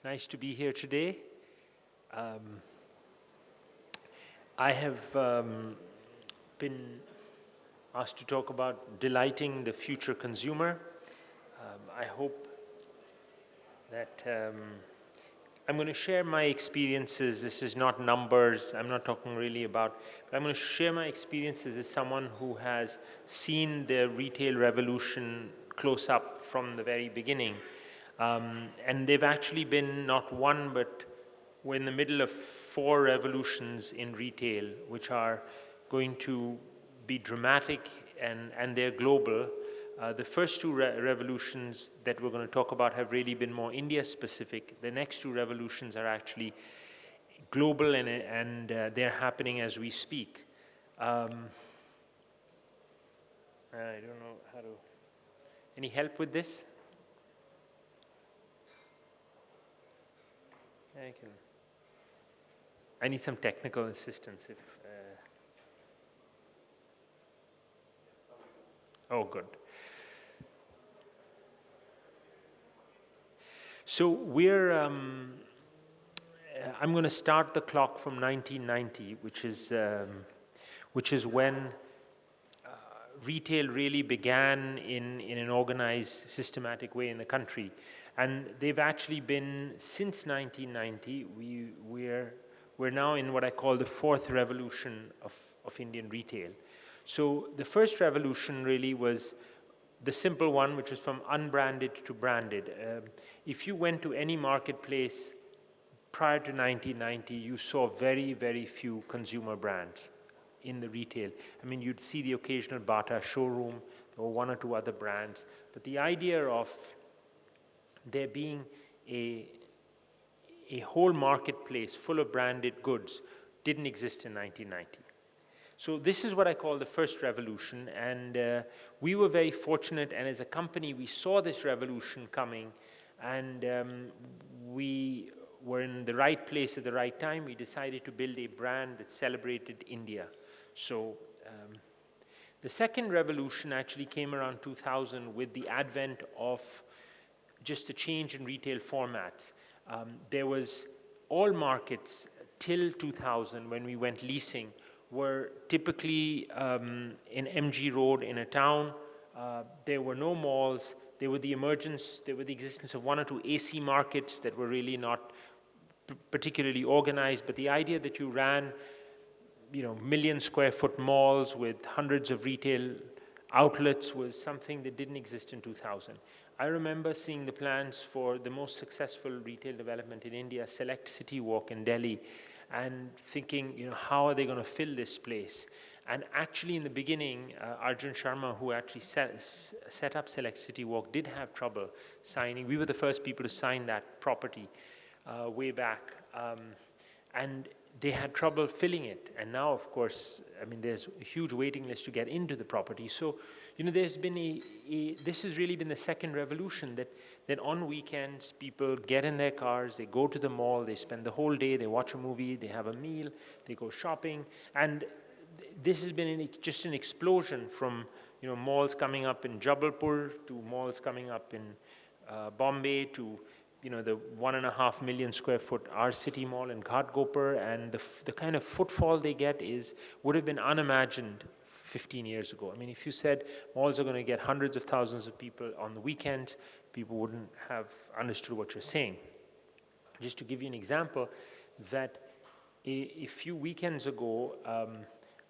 Nice to be here today. I have been asked to talk about delighting the future consumer. I hope that I'm going to share my experiences. This is not numbers. I'm not talking really about, but I'm going to share my experiences as someone who has seen the retail revolution close up from the very beginning. And they've actually been not one, but we're in the middle of 4 revolutions in retail, which are going to be dramatic and they're global. The first 2 revolutions that we're going to talk about have really been more India specific. The next 2 revolutions are actually global and they're happening as we speak. I don't know how to, any help with this? I need some technical assistance. Oh, good. So I'm going to start the clock from 1990, which is when retail really began in an organized, systematic way in the country. And they've actually been, since 1990, we're now in what I call the 4th revolution of Indian retail. So the first revolution really was the simple one, which was from unbranded to branded. If you went to any marketplace prior to 1990, you saw very, very few consumer brands in the retail. I mean, you'd see the occasional Bata showroom, there were 1 or 2 other brands, but the idea of there being a whole marketplace full of branded goods didn't exist in 1990. So this is what I call the first revolution, and we were very fortunate, and as a company we saw this revolution coming, and we were in the right place at the right time. We decided to build a brand that celebrated India. So the second revolution actually came around 2000 with the advent of just a change in retail formats. There was all markets till 2000 when we went leasing were typically in MG Road in a town. There were no malls. There were the existence of 1 or 2 AC markets that were really not particularly organized, but the idea that you ran, million square foot malls with hundreds of retail outlets was something that didn't exist in 2000. I remember seeing the plans for the most successful retail development in India, Select City Walk in Delhi, and thinking, how are they going to fill this place? And actually in the beginning, Arjun Sharma, who actually set up Select City Walk, did have trouble signing. We were the first people to sign that property way back. And they had trouble filling it. And now, of course, there's a huge waiting list to get into the property. So, there's been this has really been the second revolution, that on weekends, people get in their cars, they go to the mall, they spend the whole day, they watch a movie, they have a meal, they go shopping. And this has been just an explosion from, malls coming up in Jabalpur to malls coming up in Bombay to, the 1.5 million square foot R City Mall in Ghatkopar, and the kind of footfall they get would have been unimagined 15 years ago. If you said malls are going to get hundreds of thousands of people on the weekends, people wouldn't have understood what you're saying. Just to give you an example, that a few weekends ago,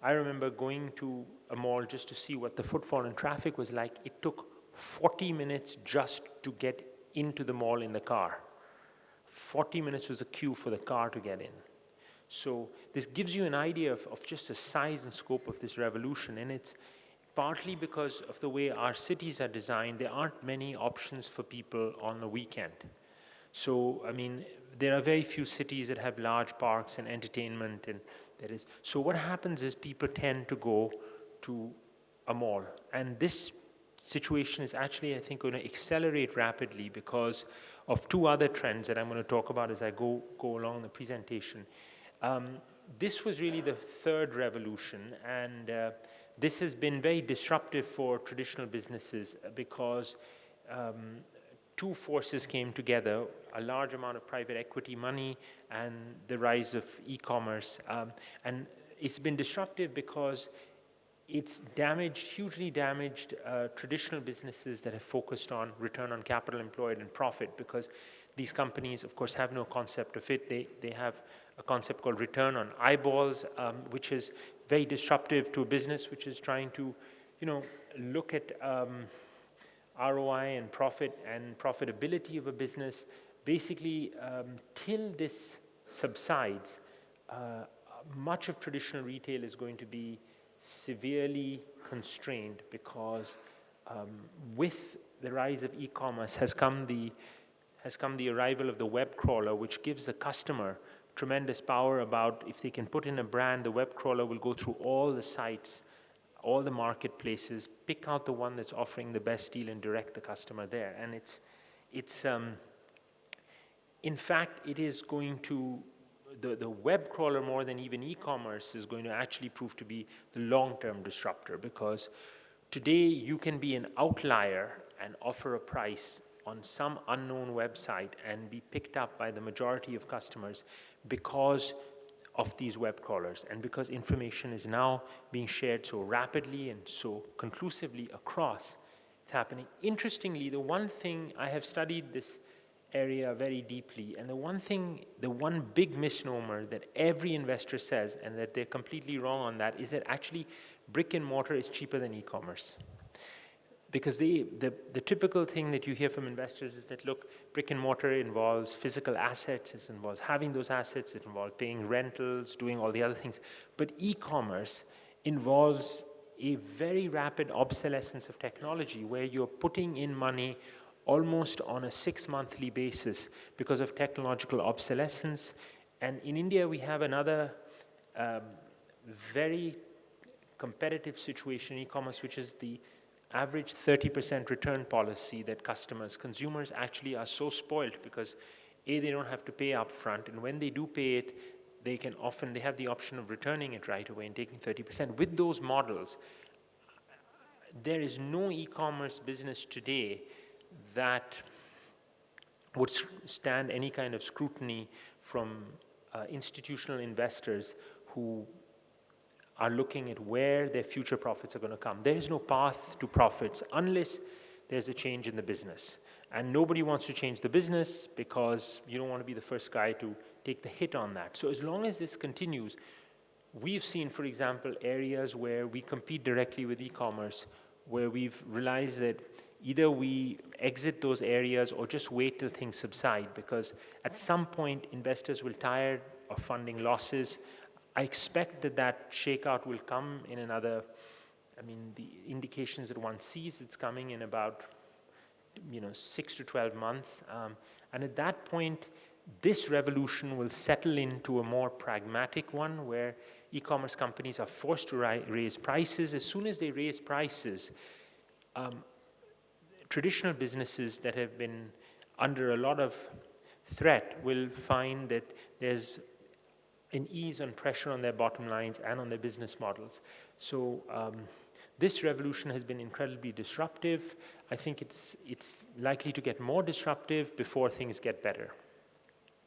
I remember going to a mall just to see what the footfall and traffic was like. It took 40 minutes just to get into the mall in the car. 40 minutes was the queue for the car to get in. So this gives you an idea of just the size and scope of this revolution, and it's partly because of the way our cities are designed. There aren't many options for people on the weekend. So, there are very few cities that have large parks and entertainment, and so what happens is people tend to go to a mall, and this situation is actually, I think, going to accelerate rapidly because of 2 other trends that I'm going to talk about as I go along the presentation. This was really the 3rd revolution, and this has been very disruptive for traditional businesses because two forces came together, a large amount of private equity money and the rise of e-commerce. And it's been disruptive because it's hugely damaged traditional businesses that have focused on return on capital employed and profit, because these companies, of course, have no concept of it. They have a concept called return on eyeballs, which is very disruptive to a business which is trying to, look at ROI and profit and profitability of a business. Basically, till this subsides, much of traditional retail is going to be severely constrained, because with the rise of e-commerce has come the arrival of the web crawler, which gives the customer tremendous power about, if they can put in a brand, the web crawler will go through all the sites, all the marketplaces, pick out the one that's offering the best deal and direct the customer there. And in fact, it is going to, the web crawler, more than even e-commerce, is going to actually prove to be the long-term disruptor, because today you can be an outlier and offer a price on some unknown website and be picked up by the majority of customers because of these web crawlers, and because information is now being shared so rapidly and so conclusively across. It's happening. Interestingly, the one thing, I have studied this area very deeply, and the one big misnomer that every investor says, and that they're completely wrong on that, is that actually brick and mortar is cheaper than e-commerce. Because the typical thing that you hear from investors is that, look, brick and mortar involves physical assets, it involves having those assets, it involves paying rentals, doing all the other things. But e-commerce involves a very rapid obsolescence of technology, where you're putting in money almost on a 6-monthly basis because of technological obsolescence. And in India, we have another very competitive situation in e-commerce, which is the average 30% return policy that consumers actually are so spoiled, because A, they don't have to pay up front, and when they do pay it, they have the option of returning it right away and taking 30%. With those models, there is no e-commerce business today that would stand any kind of scrutiny from institutional investors who are looking at where their future profits are going to come. There is no path to profits unless there's a change in the business. And nobody wants to change the business because you don't want to be the first guy to take the hit on that. So as long as this continues, we've seen, for example, areas where we compete directly with e-commerce, where we've realized that either we exit those areas or just wait till things subside, because at some point investors will tire of funding losses. I expect that shakeout will come in another, the indications that one sees, it's coming in about 6 to 12 months. And at that point, this revolution will settle into a more pragmatic one, where e-commerce companies are forced to raise prices. As soon as they raise prices, traditional businesses that have been under a lot of threat will find that there's an ease on pressure on their bottom lines and on their business models. So this revolution has been incredibly disruptive. I think it's likely to get more disruptive before things get better.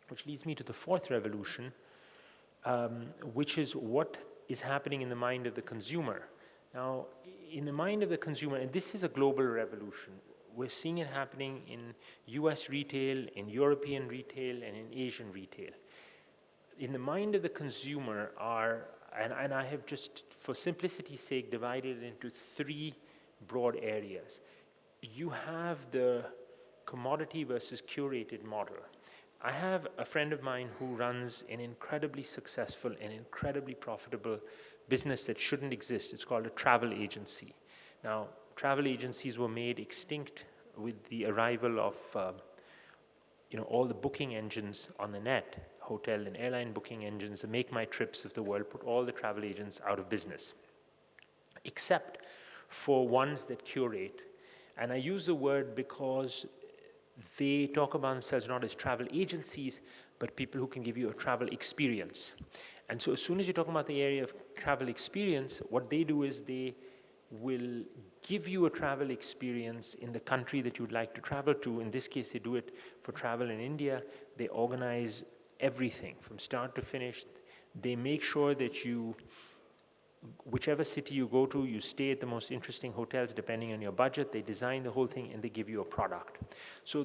Which leads me to the fourth revolution, which is what is happening in the mind of the consumer. Now, in the mind of the consumer, and this is a global revolution, we're seeing it happening in US retail, in European retail, and in Asian retail. In the mind of the consumer and I have just, for simplicity's sake, divided it into 3 broad areas. You have the commodity versus curated model. I have a friend of mine who runs an incredibly successful and incredibly profitable business that shouldn't exist. It's called a travel agency. Now, travel agencies were made extinct with the arrival of all the booking engines on the net, hotel and airline booking engines, the Make My Trips of the world, put all the travel agents out of business, except for ones that curate. And I use the word because they talk about themselves not as travel agencies, but people who can give you a travel experience. And so as soon as you talk about the area of travel experience, what they do is they will give you a travel experience in the country that you'd like to travel to. In this case, they do it for travel in India. They organize everything from start to finish. They make sure that you, whichever city you go to, you stay at the most interesting hotels depending on your budget. They design the whole thing and they give you a product. So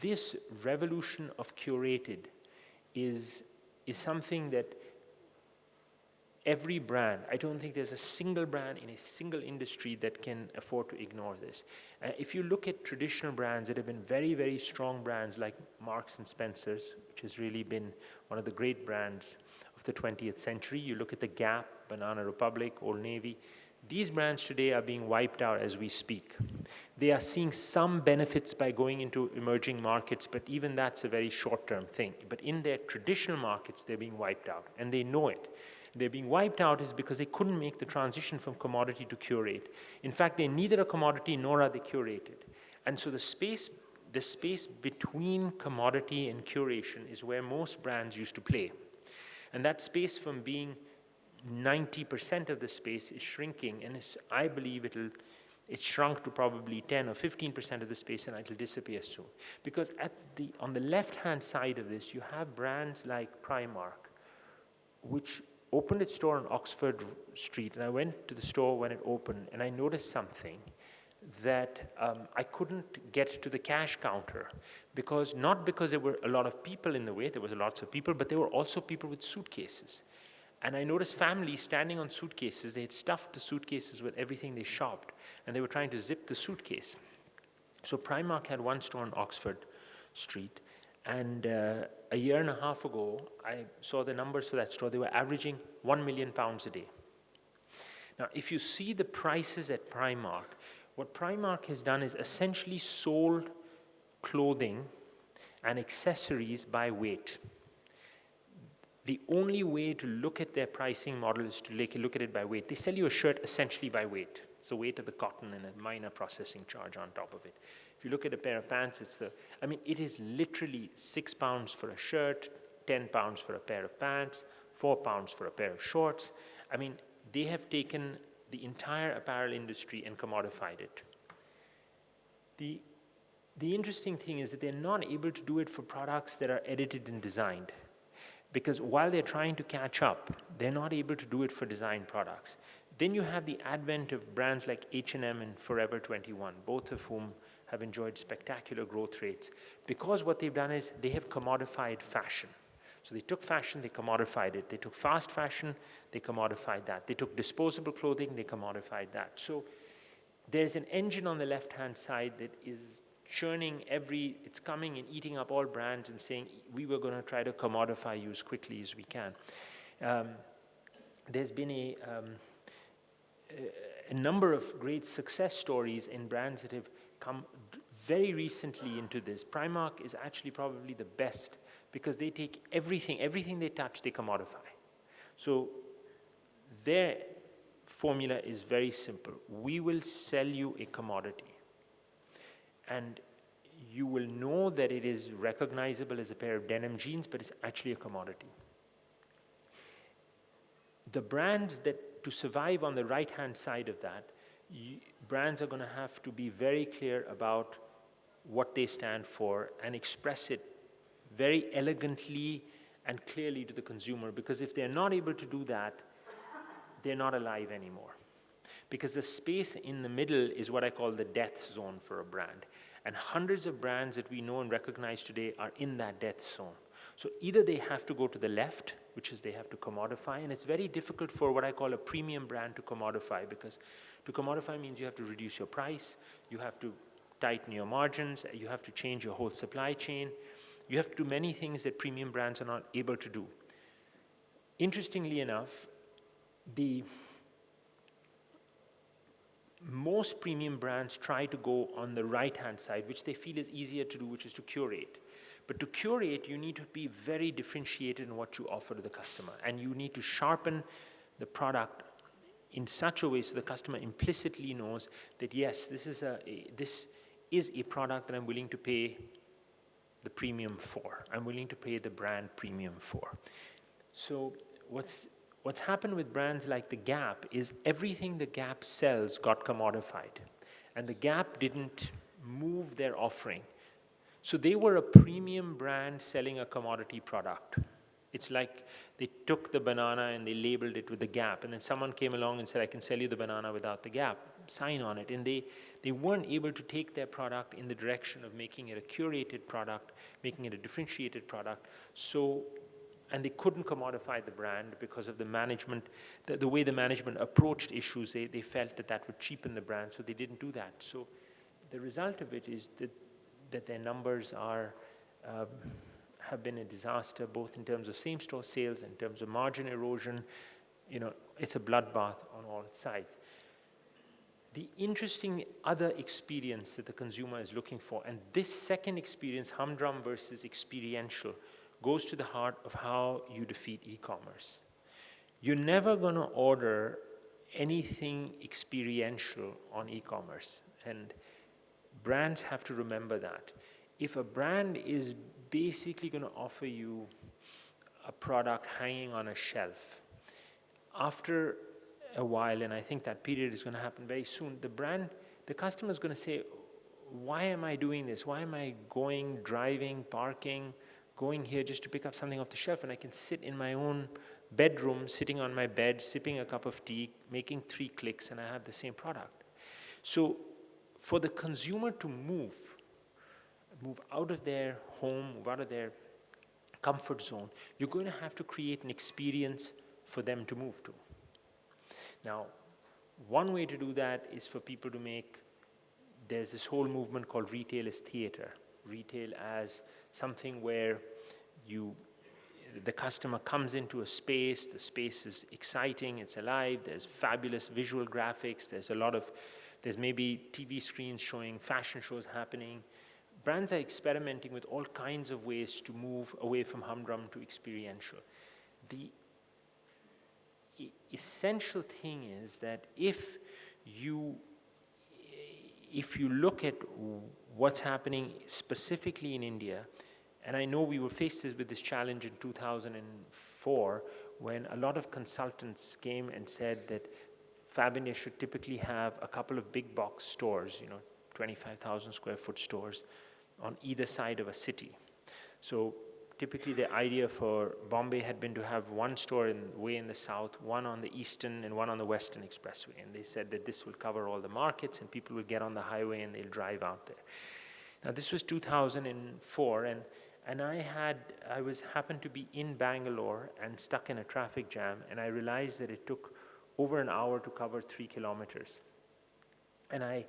this revolution of curated is something that every brand, I don't think there's a single brand in a single industry that can afford to ignore this. If you look at traditional brands that have been very, very strong brands like Marks and Spencer's, which has really been one of the great brands of the 20th century. You look at the Gap, Banana Republic, Old Navy. These brands today are being wiped out as we speak. They are seeing some benefits by going into emerging markets, but even that's a very short-term thing. But in their traditional markets, they're being wiped out, and they know it. They're being wiped out is because they couldn't make the transition from commodity to curate. In fact, they're neither a commodity nor are they curated. And so the space between commodity and curation is where most brands used to play. And that space from being 90% of the space is shrinking, and I believe it's shrunk to probably 10 or 15% of the space, and it'll disappear soon. Because on the left-hand side of this, you have brands like Primark, which opened its store on Oxford Street, and I went to the store when it opened, and I noticed something that I couldn't get to the cash counter, not because there were a lot of people in the way, there was lots of people, but there were also people with suitcases. And I noticed families standing on suitcases. They had stuffed the suitcases with everything they shopped, and they were trying to zip the suitcase. So Primark had one store on Oxford Street, and a year and a half ago, I saw the numbers for that store. They were averaging £1 million a day. Now, if you see the prices at Primark, what Primark has done is essentially sold clothing and accessories by weight. The only way to look at their pricing model is to look at it by weight. They sell you a shirt essentially by weight. It's the weight of the cotton and a minor processing charge on top of it. If you look at a pair of pants, it is literally £6 for a shirt, £10 for a pair of pants, £4 for a pair of shorts. They have taken the entire apparel industry and commodified it. The interesting thing is that they're not able to do it for products that are edited and designed. Because while they're trying to catch up, they're not able to do it for design products. Then you have the advent of brands like H&M and Forever 21, both of whom have enjoyed spectacular growth rates, because what they've done is they have commodified fashion. So they took fashion, they commodified it. They took fast fashion, they commodified that. They took disposable clothing, they commodified that. So there's an engine on the left-hand side that is churning it's coming and eating up all brands and saying, we were going to try to commodify you as quickly as we can. There's been a number of great success stories in brands that have come very recently into this. Primark is actually probably the best because they take everything they touch, they commodify. So their formula is very simple. We will sell you a commodity, and you will know that it is recognizable as a pair of denim jeans, but it's actually a commodity. The brands that, to survive on the right-hand side of that, brands are going to have to be very clear about what they stand for and express it very elegantly and clearly to the consumer, because if they're not able to do that, they're not alive anymore. Because the space in the middle is what I call the death zone for a brand. And hundreds of brands that we know and recognize today are in that death zone. So either they have to go to the left, which is they have to commodify, and it's very difficult for what I call a premium brand to commodify, because to commodify means you have to reduce your price, you have to tighten your margins, you have to change your whole supply chain, you have to do many things that premium brands are not able to do. Interestingly enough, most premium brands try to go on the right-hand side, which they feel is easier to do, which is to curate. But to curate, you need to be very differentiated in what you offer to the customer, and you need to sharpen the product in such a way so the customer implicitly knows that yes, this is a product that I'm willing to pay the premium for. I'm willing to pay the brand premium for. So what's what's happened with brands like the Gap is everything the Gap sells got commodified. And the Gap didn't move their offering. So they were a premium brand selling a commodity product. It's like they took the banana and they labeled it with the Gap. And then someone came along and said, I can sell you the banana without the Gap. Sign on it. And they weren't able to take their product in the direction of making it a curated product, making it a differentiated product. And they couldn't commodify the brand because of the management, the way the management approached issues. They felt that would cheapen the brand, so they didn't do that. So the result of it is that their numbers have been a disaster, both in terms of same-store sales, in terms of margin erosion. It's a bloodbath on all sides. The interesting other experience that the consumer is looking for, and this second experience, humdrum versus experiential, goes to the heart of how you defeat e-commerce. You're never going to order anything experiential on e-commerce, and brands have to remember that. If a brand is basically going to offer you a product hanging on a shelf, after a while, and I think that period is going to happen very soon, the customer is going to say, why am I doing this? Why am I driving, parking, going here just to pick up something off the shelf, and I can sit in my own bedroom, sitting on my bed, sipping a cup of tea, making 3 clicks, and I have the same product. So for the consumer to move out of their home, move out of their comfort zone, you're going to have to create an experience for them to move to. Now, one way to do that is for people to there's this whole movement called retail as theater. Retail as something where the customer comes into a space, the space is exciting, it's alive, there's fabulous visual graphics, there's maybe TV screens showing fashion shows happening. Brands are experimenting with all kinds of ways to move away from humdrum to experiential. The essential thing is that if you look at what's happening specifically in India, and I know we were faced with this challenge in 2004 when a lot of consultants came and said that FabIndia should typically have a couple of big box stores, 25,000 square foot stores on either side of a city. So typically the idea for Bombay had been to have one store way in the south, one on the eastern and one on the western expressway. And they said that this will cover all the markets and people will get on the highway and they'll drive out there. Now this was 2004 and I happened to be in Bangalore and stuck in a traffic jam, and I realized that it took over an hour to cover 3 kilometers. And I,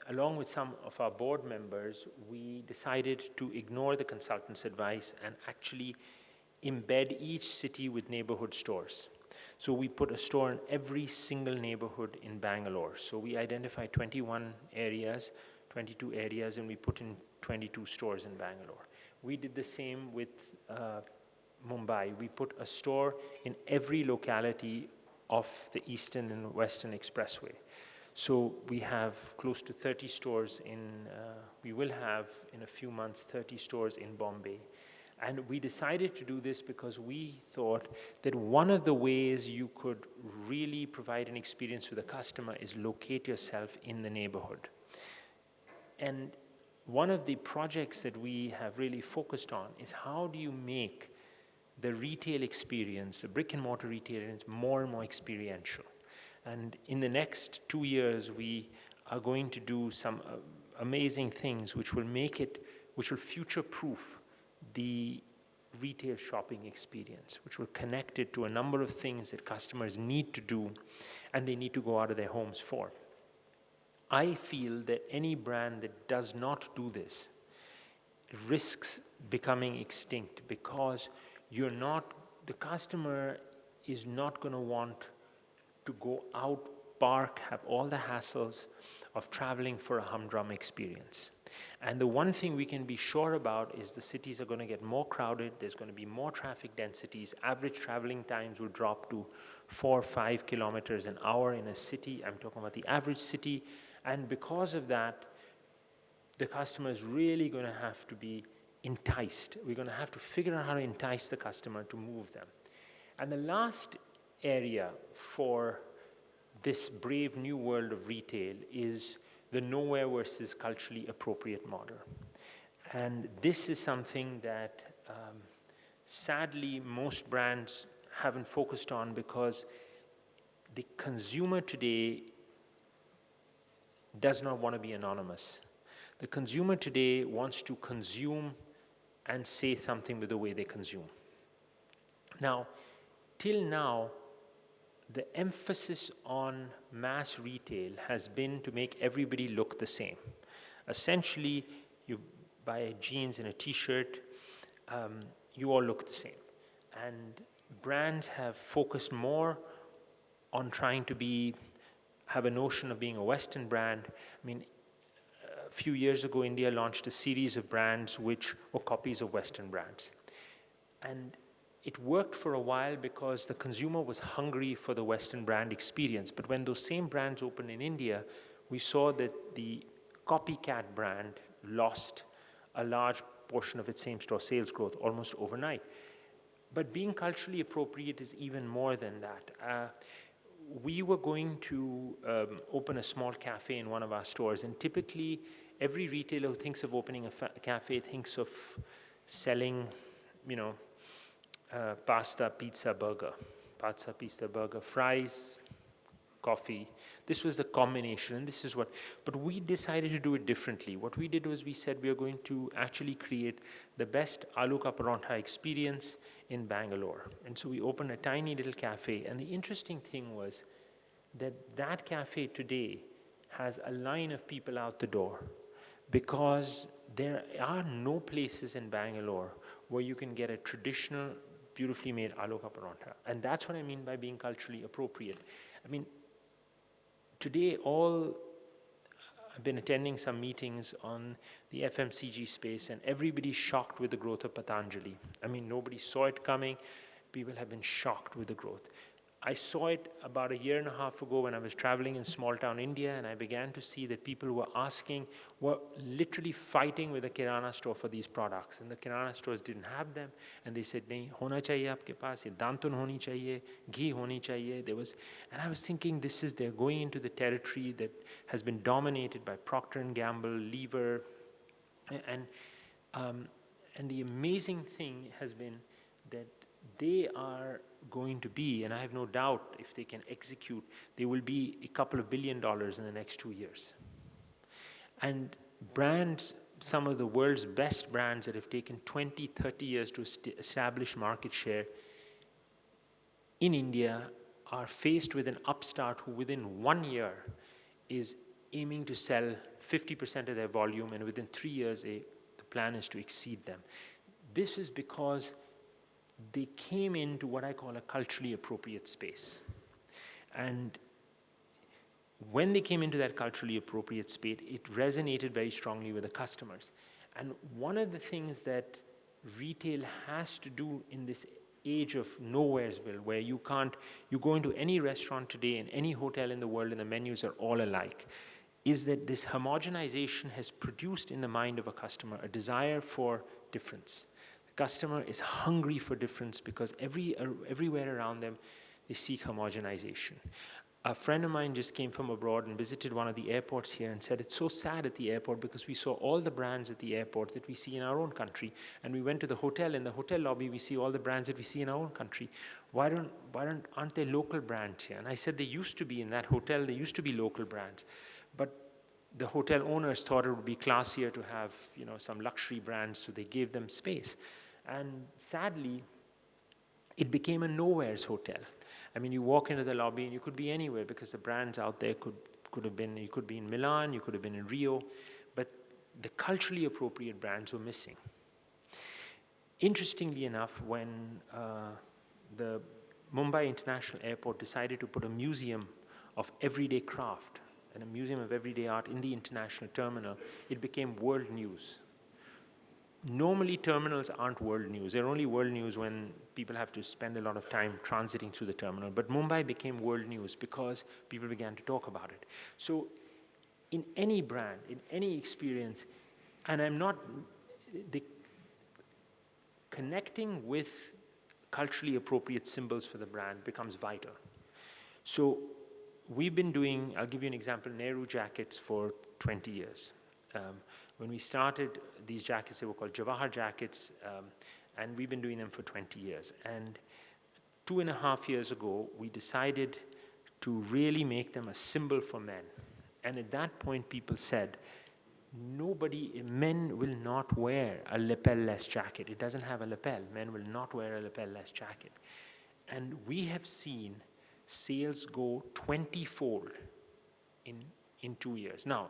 along with some of our board members, we decided to ignore the consultant's advice and actually embed each city with neighborhood stores. So we put a store in every single neighborhood in Bangalore. So we identified 22 areas, and we put in 22 stores in Bangalore. We did the same with Mumbai. We put a store in every locality of the Eastern and Western Expressway. So we have close to 30 stores we will have in a few months 30 stores in Bombay. And we decided to do this because we thought that one of the ways you could really provide an experience for the customer is locate yourself in the neighborhood. And one of the projects that we have really focused on is how do you make the retail experience, the brick and mortar retail experience, more and more experiential. And in the next 2 years, we are going to do some amazing things which will future-proof the retail shopping experience, which will connect it to a number of things that customers need to do and they need to go out of their homes for. I feel that any brand that does not do this risks becoming extinct because the customer is not going to want to go out, park, have all the hassles of traveling for a humdrum experience. And the one thing we can be sure about is the cities are going to get more crowded, there's going to be more traffic densities, average traveling times will drop to 4 or 5 kilometers an hour in a city. I'm talking about the average city. And because of that, the customer is really going to have to be enticed. We're going to have to figure out how to entice the customer to move them. And the last area for this brave new world of retail is the nowhere versus culturally appropriate model. And this is something that sadly most brands haven't focused on, because the consumer today does not want to be anonymous. The consumer today wants to consume and say something with the way they consume. Now, till now, the emphasis on mass retail has been to make everybody look the same. Essentially, you buy jeans and a t-shirt, you all look the same. And brands have focused more on trying to have a notion of being a Western brand. I mean, a few years ago, India launched a series of brands which were copies of Western brands. And it worked for a while because the consumer was hungry for the Western brand experience. But when those same brands opened in India, we saw that the copycat brand lost a large portion of its same-store sales growth almost overnight. But being culturally appropriate is even more than that. We were going to open a small cafe in one of our stores, and typically every retailer who thinks of opening a cafe thinks of selling, pasta, pizza, burger, fries, coffee. This was the combination, and this is what, but we decided to do it differently. What we did was we said we are going to actually create the best aloo ka parantha experience in Bangalore. And so we opened a tiny little cafe, and the interesting thing was that cafe today has a line of people out the door, because there are no places in Bangalore where you can get a traditional, beautifully made aloo ka parantha. And that's what I mean by being culturally appropriate. I mean, today I've been attending some meetings on the FMCG space, and everybody's shocked with the growth of Patanjali. I mean, nobody saw it coming. People have been shocked with the growth. I saw it about a year and a half ago when I was traveling in small town India, and I began to see that people were literally fighting with the Kirana store for these products, and the Kirana stores didn't have them, and they said, nahi, hona chahiye aapke paas, ye dantun honi chahiye, ghee honi chahiye. And I was thinking, they're going into the territory that has been dominated by Procter & Gamble, Lever, and the amazing thing has been that they are going to be, and I have no doubt if they can execute, they will be a couple of $2 billion in the next 2 years. And brands, some of the world's best brands that have taken 20, 30 years to establish market share in India, are faced with an upstart who within 1 year is aiming to sell 50% of their volume, and within 3 years the plan is to exceed them. This is because they came into what I call a culturally appropriate space. And when they came into that culturally appropriate space, it resonated very strongly with the customers. And one of the things that retail has to do in this age of nowheresville, where you go into any restaurant today and any hotel in the world and the menus are all alike, is that this homogenization has produced in the mind of a customer a desire for difference. Customer is hungry for difference because everywhere around them they seek homogenization. A friend of mine just came from abroad and visited one of the airports here and said it's so sad at the airport because we saw all the brands at the airport that we see in our own country, and we went to the hotel. In the hotel lobby we see all the brands that we see in our own country. Aren't there local brands here? And I said they used to be in that hotel. There used to be local brands, but the hotel owners thought it would be classier to have some luxury brands, so they gave them space. And sadly, it became a nowheres hotel. I mean, you walk into the lobby and you could be anywhere because the brands out there could have been, you could be in Milan, you could have been in Rio, but the culturally appropriate brands were missing. Interestingly enough, when the Mumbai International Airport decided to put a museum of everyday craft and a museum of everyday art in the international terminal, it became world news. Normally, terminals aren't world news. They're only world news when people have to spend a lot of time transiting through the terminal. But Mumbai became world news because people began to talk about it. So in any brand, in any experience, and connecting with culturally appropriate symbols for the brand becomes vital. So we've been doing, I'll give you an example, Nehru jackets for 20 years. When we started these jackets, they were called Jawahar jackets, and we've been doing them for 20 years. And 2.5 years ago, we decided to really make them a symbol for men. And at that point, people said, men will not wear a lapel-less jacket. It doesn't have a lapel. Men will not wear a lapel-less jacket. And we have seen sales go 20-fold in 2 years. Now,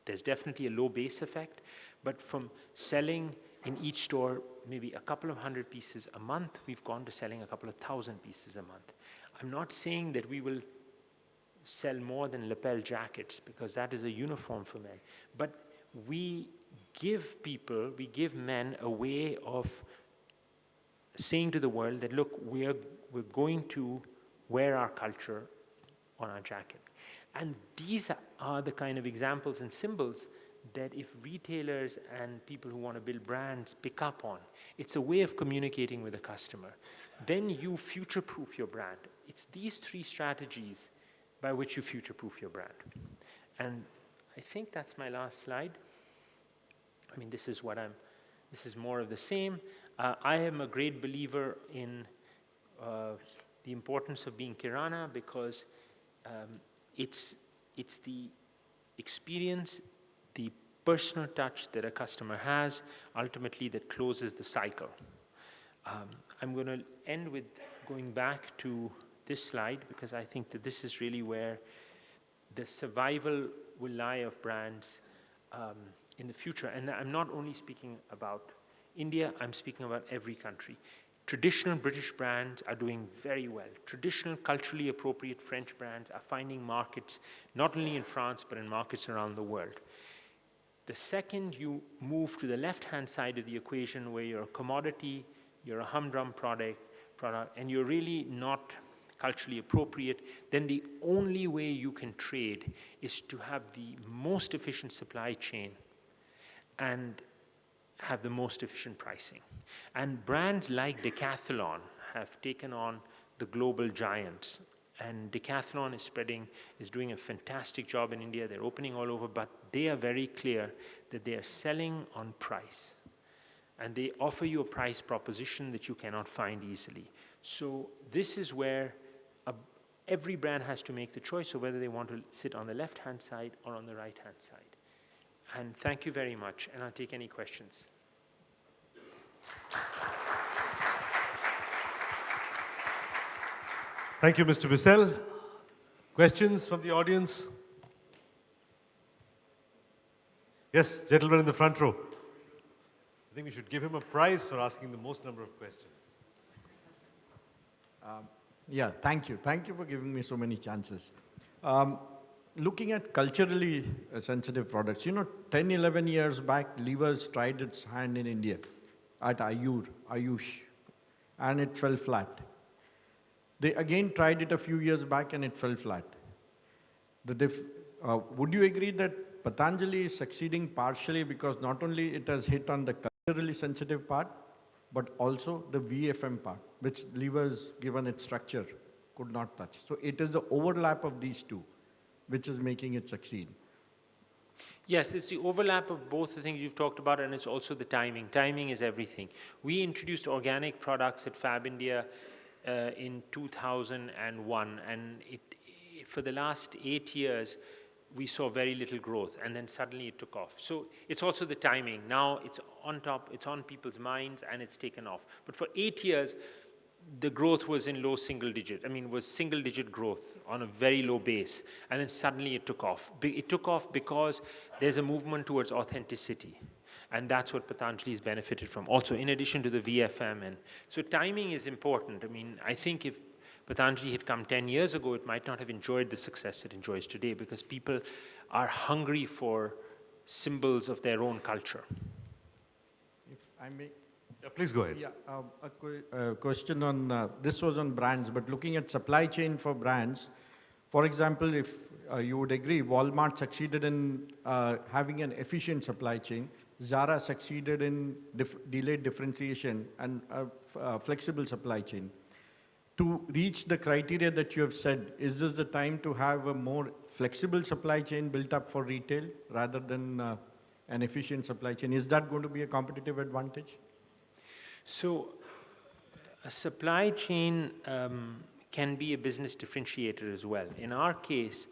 there's definitely a low base effect, but from selling in each store maybe a couple of hundred pieces a month, we've gone to selling a couple of thousand pieces a month. I'm not saying that we will sell more than lapel jackets, because that is a uniform for men, but we give men a way of saying to the world that, look, we're going to wear our culture on our jacket. And these are the kind of examples and symbols that if retailers and people who want to build brands pick up on, it's a way of communicating with the customer. Then you future-proof your brand. It's these three strategies by which you future-proof your brand. And I think that's my last slide. I mean, this is more of the same. I am a great believer in the importance of being Kirana, because it's the experience, the personal touch that a customer has, ultimately that closes the cycle. I'm going to end with going back to this slide, because I think that this is really where the survival will lie of brands in the future. And I'm not only speaking about India, I'm speaking about every country. Traditional British brands are doing very well. Traditional, culturally appropriate French brands are finding markets, not only in France, but in markets around the world. The second you move to the left-hand side of the equation, where you're a commodity, you're a humdrum product, and you're really not culturally appropriate, then the only way you can trade is to have the most efficient supply chain and have the most efficient pricing. And brands like Decathlon have taken on the global giants. And Decathlon is doing a fantastic job in India. They're opening all over, but they are very clear that they are selling on price. And they offer you a price proposition that you cannot find easily. So this is where every brand has to make the choice of whether they want to sit on the left-hand side or on the right-hand side. And thank you very much, and I'll take any questions. Thank you, Mr. Bissell. Questions from the audience? Yes, gentleman in the front row. I think we should give him a prize for asking the most number of questions. Yeah, thank you. Thank you for giving me so many chances. Looking at culturally sensitive products, 10, 11 years back, Levers tried its hand in India at Ayush, and it fell flat. They again tried it a few years back and it fell flat. Would you agree that Patanjali is succeeding partially because not only it has hit on the culturally sensitive part, but also the VFM part, which Levers, given its structure, could not touch? So it is the overlap of these two which is making it succeed. Yes, it's the overlap of both the things you've talked about, and it's also the timing. Timing is everything. We introduced organic products at FabIndia in 2001, and for the last 8 years, we saw very little growth, and then suddenly it took off. So it's also the timing. Now it's on top, it's on people's minds, and it's taken off. But for 8 years, the growth was in low single digit. I mean, it was single digit growth on a very low base, and then suddenly it took off. It took off because there's a movement towards authenticity, and that's what Patanjali's benefited from. Also, in addition to the VFM, and so timing is important. I mean, I think if Patanjali had come 10 years ago, it might not have enjoyed the success it enjoys today, because people are hungry for symbols of their own culture. If I may. Yeah, please go ahead. Yeah, a question on, this was on brands, but looking at supply chain for brands, for example, if you would agree, Walmart succeeded in having an efficient supply chain, Zara succeeded in delayed differentiation and flexible supply chain. To reach the criteria that you have said, is this the time to have a more flexible supply chain built up for retail rather than an efficient supply chain? Is that going to be a competitive advantage? So a supply chain can be a business differentiator as well. In our case,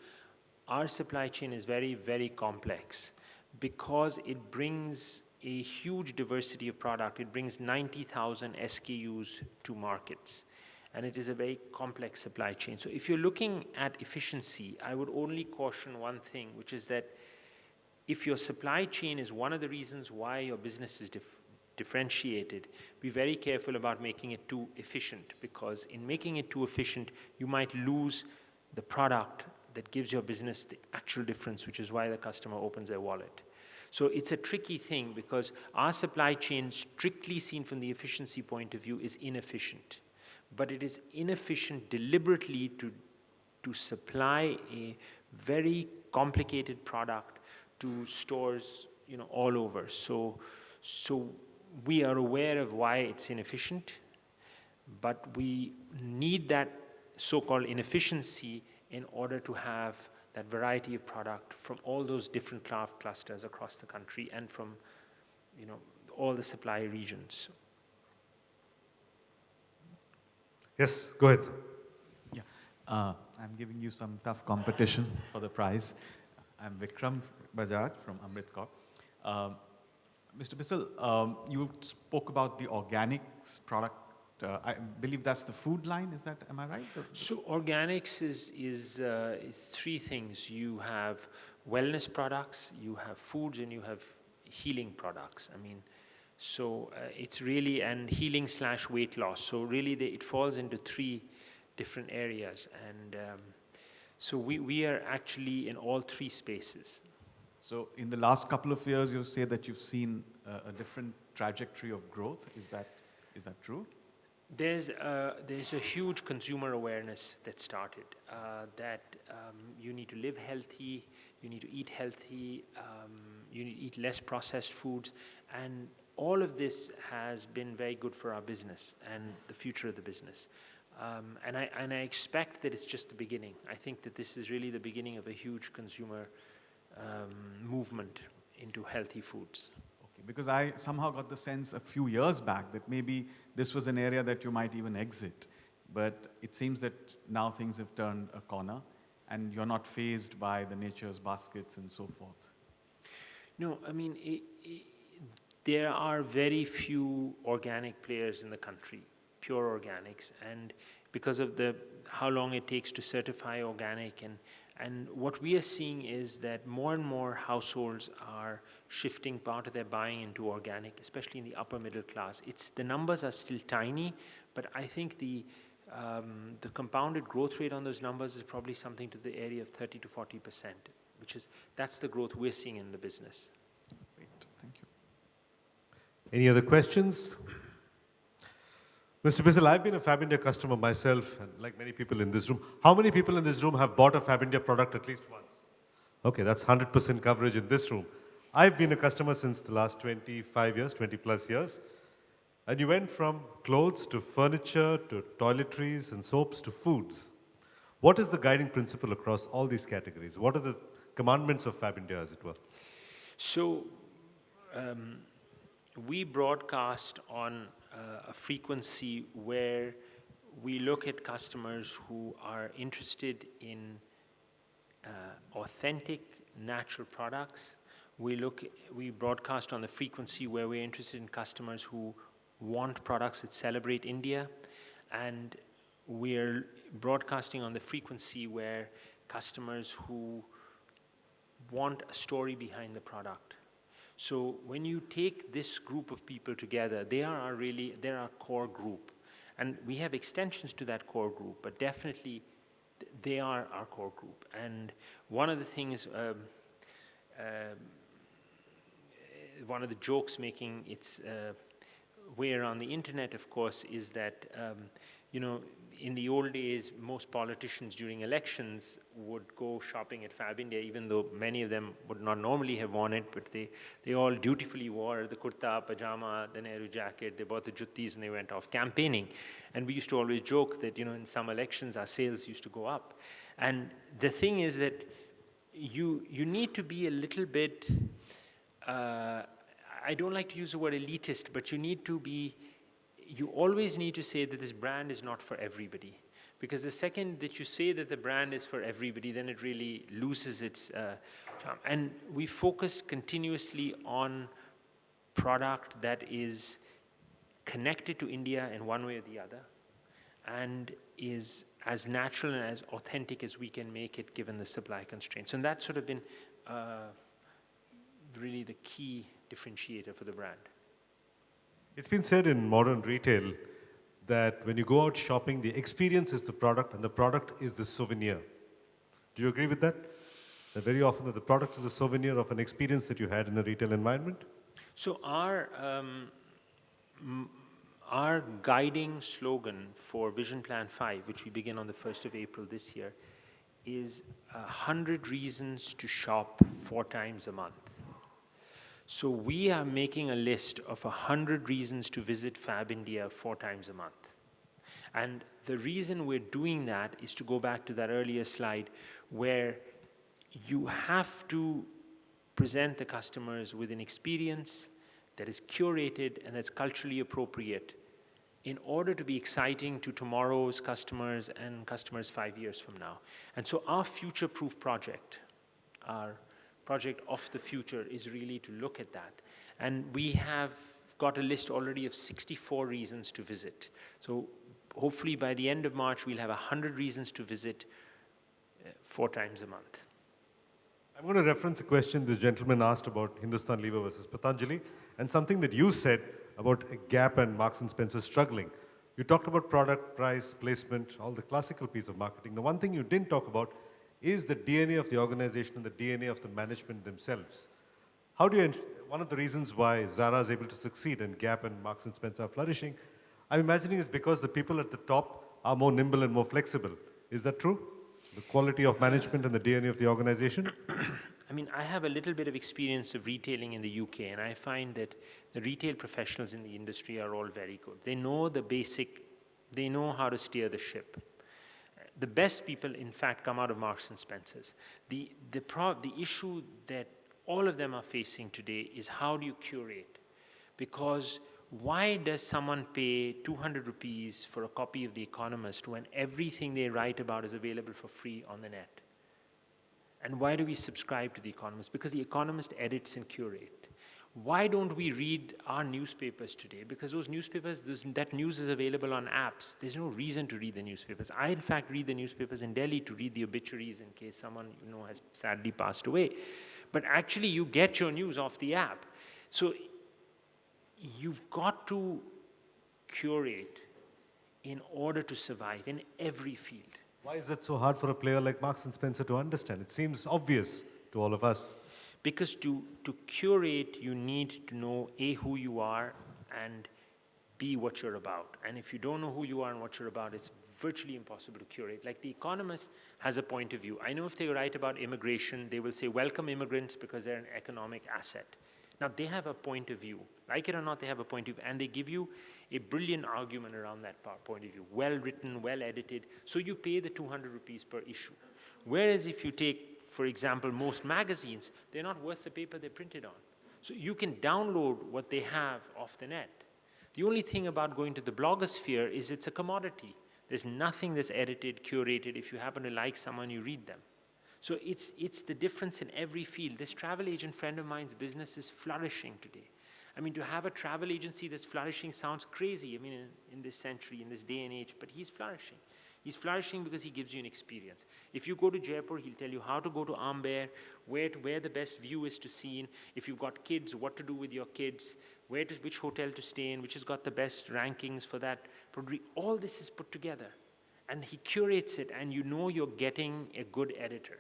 our supply chain is very, very complex because it brings a huge diversity of product. It brings 90,000 SKUs to markets. And it is a very complex supply chain. So if you're looking at efficiency, I would only caution one thing, which is that if your supply chain is one of the reasons why your business is differentiated, be very careful about making it too efficient, because in making it too efficient, you might lose the product that gives your business the actual difference, which is why the customer opens their wallet. So it's a tricky thing because our supply chain, strictly seen from the efficiency point of view, is inefficient. But it is inefficient deliberately to supply a very complicated product to stores, all over. So we are aware of why it's inefficient, but we need that so-called inefficiency in order to have that variety of product from all those different craft clusters across the country and from, all the supply regions. Yes, go ahead. Yeah, I'm giving you some tough competition for the prize. I'm Vikram Bajaj from Amrit Corp. Mr. Bissell, you spoke about the organics product. I believe that's the food line. Am I right? So organics is three things. You have wellness products, you have foods, and you have healing products. It's really, and healing/weight loss. So really it falls into three different areas. And so we are actually in all three spaces. So in the last couple of years, you say that you've seen a different trajectory of growth. Is that true? There's a huge consumer awareness that started, that you need to live healthy, you need to eat healthy, you need to eat less processed foods, and all of this has been very good for our business and the future of the business. And I expect that it's just the beginning. I think that this is really the beginning of a huge consumer movement into healthy foods. Okay, because I somehow got the sense a few years back that maybe this was an area that you might even exit. But it seems that now things have turned a corner and you're not fazed by the Nature's Baskets and so forth. No, there are very few organic players in the country, pure organics, and because of how long it takes to certify organic, and what we are seeing is that more and more households are shifting part of their buying into organic, especially in the upper middle class. The numbers are still tiny, but I think the compounded growth rate on those numbers is probably something to the area of 30 to 40%, that's the growth we're seeing in the business. Great, thank you. Any other questions? Mr. Bissell, I've been a FabIndia customer myself, and like many people in this room. How many people in this room have bought a FabIndia product at least once? Okay, that's 100% coverage in this room. I've been a customer since the last 25 years, 20 plus years. And you went from clothes to furniture to toiletries and soaps to foods. What is the guiding principle across all these categories? What are the commandments of FabIndia, as it were? So we broadcast on a frequency where we look at customers who are interested in authentic, natural products. We broadcast on the frequency where we're interested in customers who want products that celebrate India, and we're broadcasting on the frequency where customers who want a story behind the product. So when you take this group of people together, they're our core group. And we have extensions to that core group, but definitely they are our core group. And one of the things, one of the jokes making its way around the internet, of course, is that, in the old days, most politicians during elections would go shopping at FabIndia, even though many of them would not normally have worn it, but they all dutifully wore the kurta, pajama, the Nehru jacket, they bought the juttis and they went off campaigning. And we used to always joke that, in some elections, our sales used to go up. And the thing is that you need to be a little bit, I don't like to use the word elitist, but you always need to say that this brand is not for everybody. Because the second that you say that the brand is for everybody, then it really loses its charm. And we focus continuously on product that is connected to India in one way or the other, and is as natural and as authentic as we can make it given the supply constraints. And that's sort of been really the key differentiator for the brand. It's been said in modern retail that when you go out shopping, the experience is the product and the product is the souvenir. Do you agree with that? That very often that the product is a souvenir of an experience that you had in a retail environment? So our guiding slogan for Vision Plan 5, which we begin on the 1st of April this year, is 100 reasons to shop 4 times a month. So we are making a list of 100 reasons to visit FabIndia 4 times a month. And the reason we're doing that is to go back to that earlier slide where you have to present the customers with an experience that is curated and that's culturally appropriate in order to be exciting to tomorrow's customers and customers 5 years from now. And so our future-proof project, our project of the future, is really to look at that. And we have got a list already of 64 reasons to visit. So hopefully by the end of March, we'll have 100 reasons to visit 4 times a month. I'm going to reference a question this gentleman asked about Hindustan Lever versus Patanjali, and something that you said about Gap and Marks & Spencer struggling. You talked about product, price, placement, all the classical piece of marketing. The one thing you didn't talk about is the DNA of the organization and the DNA of the management themselves. How do you, one of the reasons why Zara is able to succeed and Gap and Marks & Spencer are flourishing, I'm imagining is because the people at the top are more nimble and more flexible. Is that true? The quality of management and the DNA of the organization? I mean, I have a little bit of experience of retailing in the UK, and I find that the retail professionals in the industry are all very good. They know the basic, they know how to steer the ship. The best people, in fact, come out of Marks and Spencer's. The issue that all of them are facing today is how do you curate? Because why does someone pay 200 rupees for a copy of The Economist when everything they write about is available for free on the net? And why do we subscribe to The Economist? Because The Economist edits and curates. Why don't we read our newspapers today? Because those newspapers, that news is available on apps. There's no reason to read the newspapers. I, in fact, read the newspapers in Delhi to read the obituaries in case someone has sadly passed away. But actually, you get your news off the app. So you've got to curate in order to survive in every field. Why is that so hard for a player like Marks & Spencer to understand? It seems obvious to all of us. Because to curate, you need to know, A, who you are, and B, what you're about. And if you don't know who you are and what you're about, it's virtually impossible to curate. Like The Economist has a point of view. I know if they write about immigration, they will say, welcome immigrants because they're an economic asset. Now, they have a point of view. Like it or not, they have a point of view. And they give you a brilliant argument around that point of view. Well written, well edited. So you pay the 200 rupees per issue. Whereas if you take, for example, most magazines, they're not worth the paper they're printed on. So you can download what they have off the net. The only thing about going to the blogosphere is it's a commodity. There's nothing that's edited, curated. If you happen to like someone, you read them. So it's the difference in every field. This travel agent friend of mine's business is flourishing today. I mean, to have a travel agency that's flourishing sounds crazy, I mean, in this century, in this day and age, but he's flourishing. He's flourishing because he gives you an experience. If you go to Jaipur, he'll tell you how to go to Amber, where the best view is to see. If you've got kids, what to do with your kids, which hotel to stay in, which has got the best rankings for that. All this is put together. And he curates it, and you know you're getting a good editor.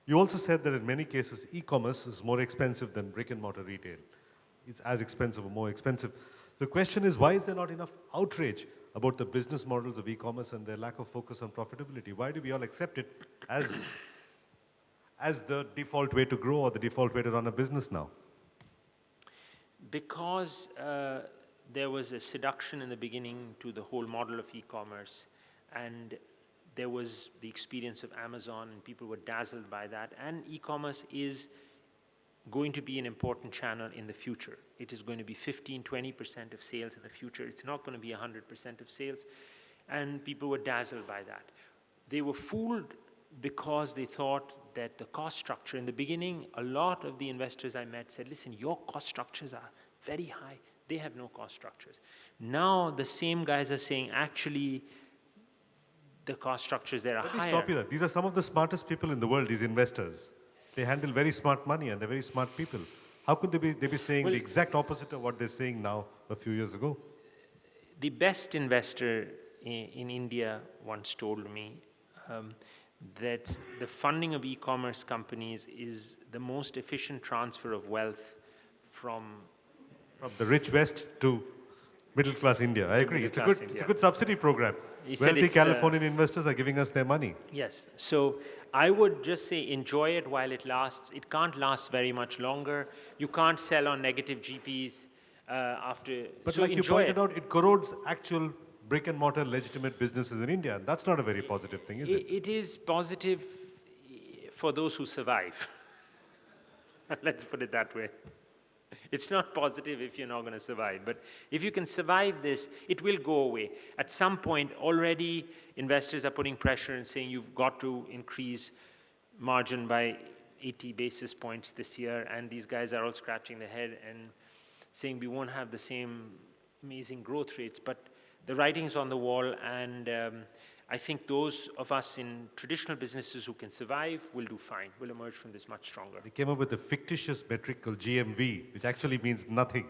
You also said that in many cases, e-commerce is more expensive than brick-and-mortar retail. It's as expensive or more expensive. The question is, why is there not enough outrage about the business models of e-commerce and their lack of focus on profitability? Why do we all accept it as the default way to grow or the default way to run a business now? Because there was a seduction in the beginning to the whole model of e-commerce, and there was the experience of Amazon, and people were dazzled by that. And e-commerce is going to be an important channel in the future. It is going to be 15-20% of sales in the future. It's not going to be 100% of sales. And people were dazzled by that. They were fooled because they thought that the cost structure, in the beginning, a lot of the investors I met said, listen, your cost structures are very high. They have no cost structures. Now the same guys are saying, actually, the cost structures there are higher. Let me stop you there. These are some of the smartest people in the world, these investors. They handle very smart money and they're very smart people. How could they be saying the exact opposite of what they're saying now a few years ago? The best investor in India once told me that the funding of e-commerce companies is the most efficient transfer of wealth from the rich West to middle-class India. I agree. It's a good subsidy program. Wealthy Californian investors are giving us their money. Yes. So I would just say enjoy it while it lasts. It can't last very much longer. You can't sell on negative GPs after. But so like you pointed out, it corrodes actual brick-and-mortar legitimate businesses in India. And that's not a very positive thing, is it? It is positive for those who survive. Let's put it that way. It's not positive if you're not going to survive. But if you can survive this, it will go away. At some point, already investors are putting pressure and saying you've got to increase margin by 80 basis points this year. And these guys are all scratching their head and saying we won't have the same amazing growth rates. But the writing's on the wall, and I think those of us in traditional businesses who can survive will do fine, will emerge from this much stronger. They came up with a fictitious metric called GMV, which actually means nothing.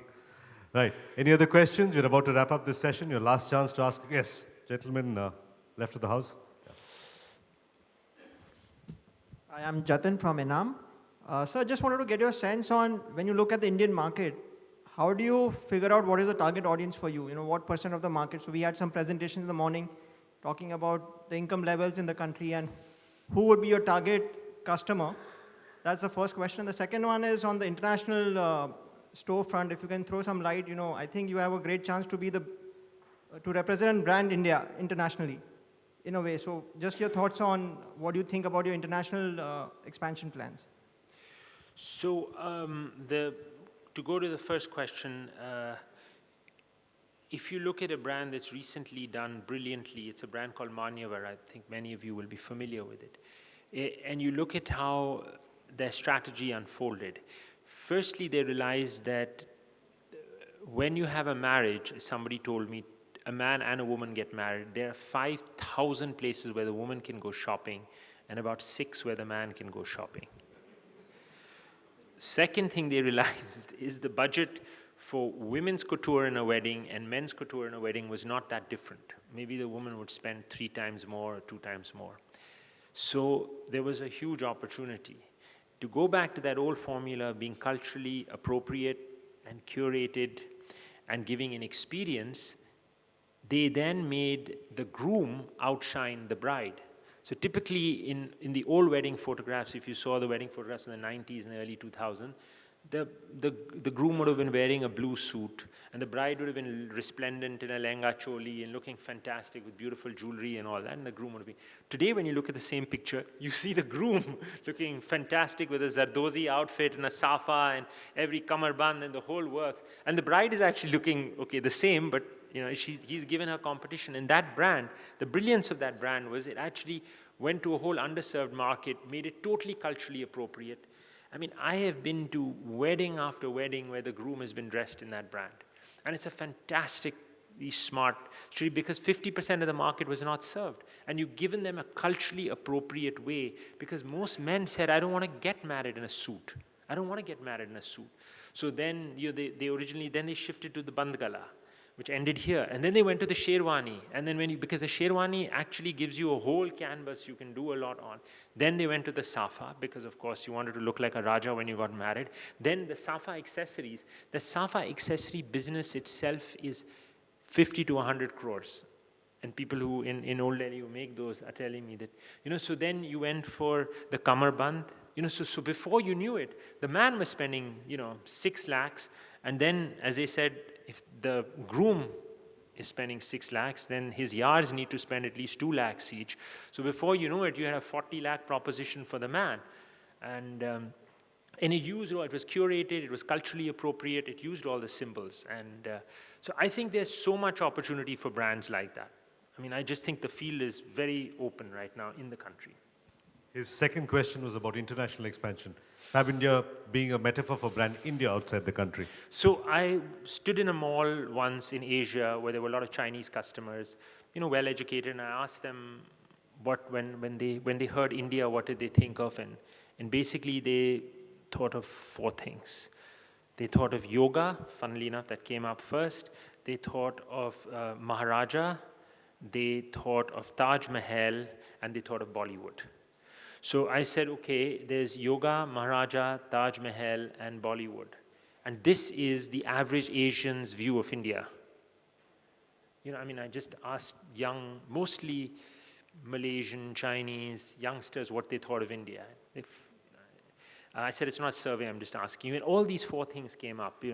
Right. Any other questions? We're about to wrap up this session. Your last chance to ask. Yes, gentlemen left of the house. I am Jatin from Enam. Sir, I just wanted to get your sense on when you look at the Indian market, how do you figure out what is the target audience for you? You know, what % of the market? So we had some presentations in the morning talking about the income levels in the country and who would be your target customer. That's the first question. The second one is on the international storefront. If you can throw some light, you know, I think you have a great chance to be to represent brand India internationally in a way. So just your thoughts on what do you think about your international expansion plans? So to go to the first question, if you look at a brand that's recently done brilliantly, it's a brand called Manyavar. I think many of you will be familiar with it. And you look at how their strategy unfolded. Firstly, they realized that when you have a marriage, as somebody told me, a man and a woman get married, there are 5,000 places where the woman can go shopping and about 6 where the man can go shopping. Second thing they realized is the budget for women's couture in a wedding and men's couture in a wedding was not that different. Maybe the woman would spend 3 times more or 2 times more. So there was a huge opportunity. To go back to that old formula, being culturally appropriate and curated and giving an experience, they then made the groom outshine the bride. So typically in the old wedding photographs, if you saw the wedding photographs in the 90s and the early 2000s, the groom would have been wearing a blue suit and the bride would have been resplendent in a lehenga choli and looking fantastic with beautiful jewelry and all that, and the groom would have been. Today when you look at the same picture, you see the groom looking fantastic with a Zardozi outfit and a safa and every kamarband and the whole works. And the bride is actually looking, okay, the same, but you know, he's given her competition. And that brand, the brilliance of that brand was it actually went to a whole underserved market, made it totally culturally appropriate. I mean, I have been to wedding after wedding where the groom has been dressed in that brand. And it's a fantastically smart strategy because 50% of the market was not served. And you've given them a culturally appropriate way because most men said, I don't want to get married in a suit. I don't want to get married in a suit. So then they shifted to the bandgala, which ended here. And then they went to the sherwani. And then because the sherwani actually gives you a whole canvas you can do a lot on. Then they went to the safa, because of course you wanted to look like a Raja when you got married. Then the safa accessories. The safa accessory business itself is 50 to 100 crores. and people who in Old Delhi who make those are telling me that, so then you went for the kamarband, so before you knew it, the man was spending, 6 lakhs, and then, as I said, if the groom is spending 6 lakhs, then his yards need to spend at least 2 lakhs each. So before you know it, you had a 40 lakh proposition for the man. And it was curated, it was culturally appropriate, it used all the symbols. And so I think there's so much opportunity for brands like that. I mean, I just think the field is very open right now in the country. His second question was about international expansion. FabIndia being a metaphor for brand India outside the country. So I stood in a mall once in Asia where there were a lot of Chinese customers, well-educated, and I asked them when they heard India, what did they think of? And basically they thought of 4 things. They thought of yoga, funnily enough, that came up first. They thought of Maharaja. They thought of Taj Mahal, and they thought of Bollywood. So I said, okay, there's yoga, Maharaja, Taj Mahal, and Bollywood. And this is the average Asian's view of India. I just asked mostly Malaysian, Chinese youngsters what they thought of India. I said, it's not a survey, I'm just asking you. And all these 4 things came up.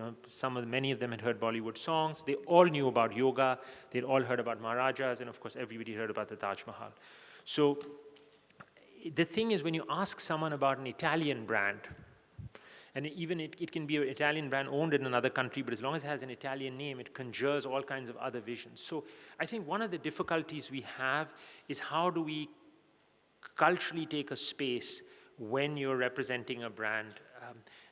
Many of them had heard Bollywood songs. They all knew about yoga. They'd all heard about Maharajas. And of course, everybody heard about the Taj Mahal. So the thing is, when you ask someone about an Italian brand, and even it can be an Italian brand owned in another country, but as long as it has an Italian name, it conjures all kinds of other visions. So I think one of the difficulties we have is how do we culturally take a space when you're representing a brand.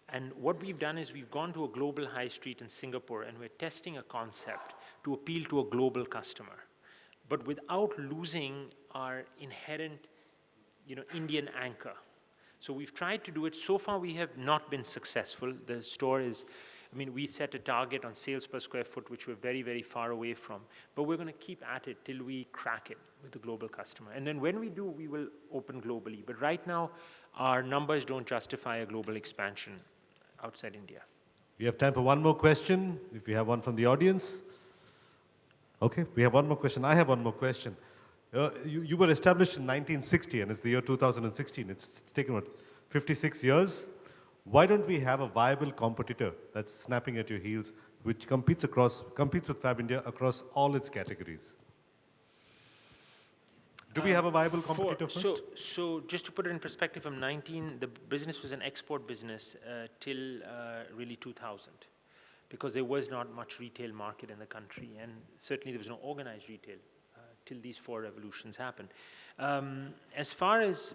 And what we've done is we've gone to a global high street in Singapore, and we're testing a concept to appeal to a global customer, but without losing our inherent Indian anchor. So we've tried to do it. So far, we have not been successful. The store is, we set a target on sales per square foot, which we're very, very far away from. But we're going to keep at it till we crack it with the global customer. And then when we do, we will open globally. But right now, our numbers don't justify a global expansion outside India. We have time for one more question, if we have one from the audience. Okay, we have one more question. I have one more question. You were established in 1960, and it's the year 2016. It's taken, 56 years? Why don't we have a viable competitor that's snapping at your heels, which competes with FabIndia across all its categories? Do we have a viable competitor first? So just to put it in perspective, from the business was an export business till really 2000, because there was not much retail market in the country, and certainly there was no organized retail till these 4 revolutions happened. As far as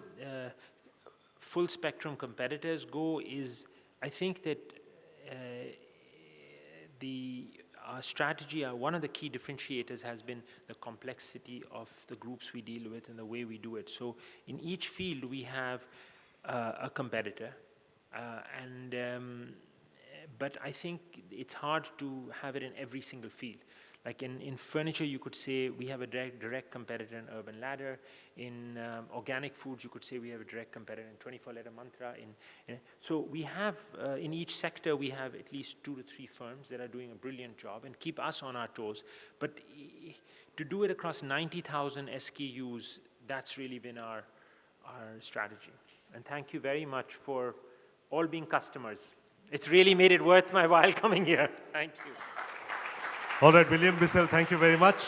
full spectrum competitors go, I think that our strategy, one of the key differentiators has been the complexity of the groups we deal with and the way we do it. So in each field we have a competitor, but I think it's hard to have it in every single field. Like in furniture, you could say we have a direct competitor in Urban Ladder. In organic foods, you could say we have a direct competitor in 24-letter Mantra. So we have, in each sector, we have at least 2 to 3 firms that are doing a brilliant job and keep us on our toes. But to do it across 90,000 SKUs, that's really been our strategy. And thank you very much for all being customers. It's really made it worth my while coming here. Thank you. All right, William Bissell, thank you very much.